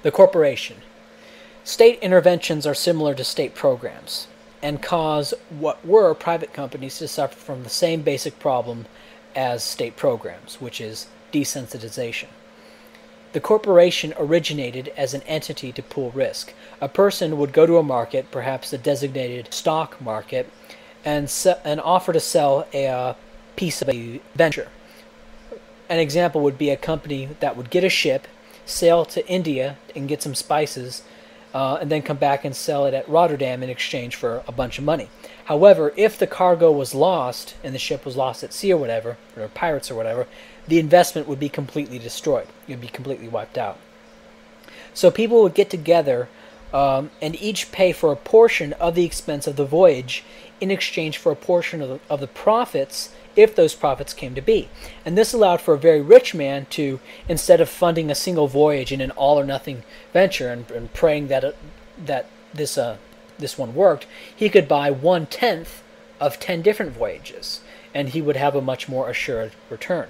The corporation. State interventions are similar to state programs and cause what were private companies to suffer from the same basic problem as state programs, which is desensitization. The corporation originated as an entity to pool risk. A person would go to a market, perhaps a designated stock market, and offer to sell a piece of a venture. An example would be a company that would get a ship, sail to India and get some spices, and then come back and sell it at Rotterdam in exchange for a bunch of money. However, if the cargo was lost and the ship was lost at sea or whatever, or pirates or whatever, the investment would be completely destroyed. It would be completely wiped out. So people would get together and each pay for a portion of the expense of the voyage in exchange for a portion of the profits, if those profits came to be. And this allowed for a very rich man to, instead of funding a single voyage in an all-or-nothing venture and praying that this one worked, he could buy 1/10 of 10 different voyages, and he would have a much more assured return.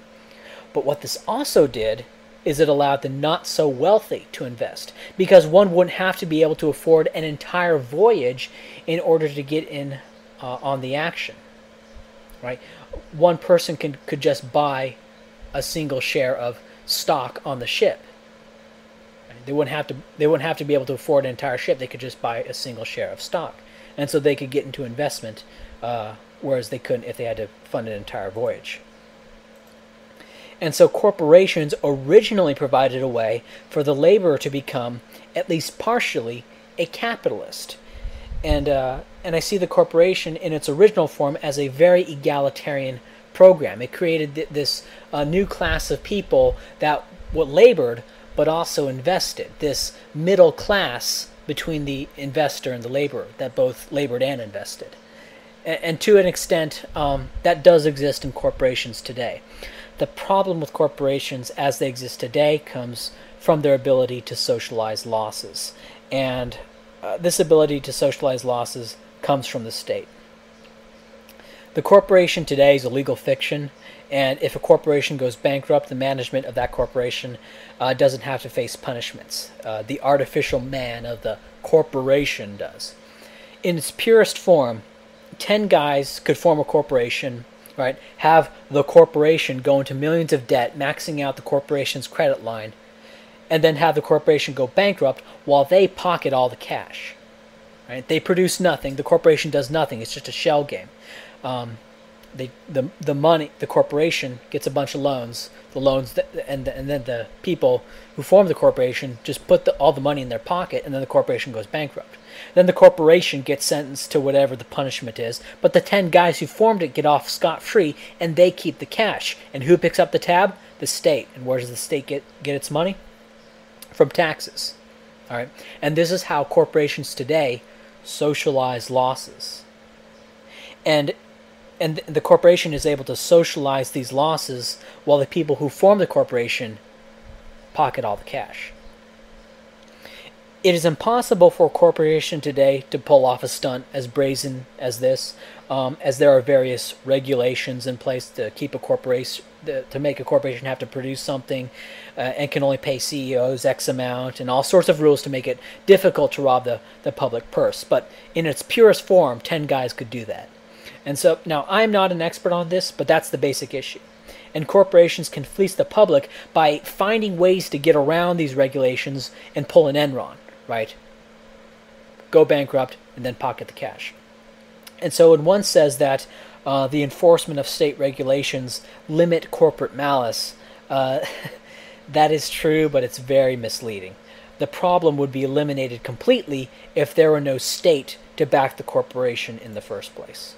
But what this also did is it allowed the not-so-wealthy to invest, because one wouldn't have to be able to afford an entire voyage in order to get in on the action. Right? One person could just buy a single share of stock on the ship. Right? They wouldn't have to be able to afford an entire ship. They could just buy a single share of stock, and so they could get into investment, whereas they couldn't if they had to fund an entire voyage. And so corporations originally provided a way for the laborer to become, at least partially, a capitalist. And I see the corporation in its original form as a very egalitarian program. It created this new class of people that labored but also invested, this middle class between the investor and the laborer that both labored and invested. And to an extent, that does exist in corporations today. The problem with corporations as they exist today comes from their ability to socialize losses. And this ability to socialize losses comes from the state. The corporation today is a legal fiction, and if a corporation goes bankrupt, the management of that corporation doesn't have to face punishments. The artificial man of the corporation does. In its purest form, 10 guys could form a corporation, right? Have the corporation go into millions of debt, maxing out the corporation's credit line, and then have the corporation go bankrupt while they pocket all the cash. Right? They produce nothing. The corporation does nothing. It's just a shell game. The money, the corporation gets a bunch of loans. The loans, and then the people who form the corporation just put all the money in their pocket, and then the corporation goes bankrupt. Then the corporation gets sentenced to whatever the punishment is, but the 10 guys who formed it get off scot-free, and they keep the cash. And who picks up the tab? The state. And where does the state get its money? From taxes. All right, and this is how corporations today socialize losses. And the corporation is able to socialize these losses while the people who form the corporation pocket all the cash. It is impossible for a corporation today to pull off a stunt as brazen as this, as there are various regulations in place to keep a corporation, to make a corporation have to produce something, and can only pay CEOs X amount, and all sorts of rules to make it difficult to rob the public purse. But in its purest form, 10 guys could do that. And so, now I'm not an expert on this, but that's the basic issue. And corporations can fleece the public by finding ways to get around these regulations and pull an Enron, right? Go bankrupt and then pocket the cash. And so when one says that the enforcement of state regulations limit corporate malice, that is true, but it's very misleading. The problem would be eliminated completely if there were no state to back the corporation in the first place.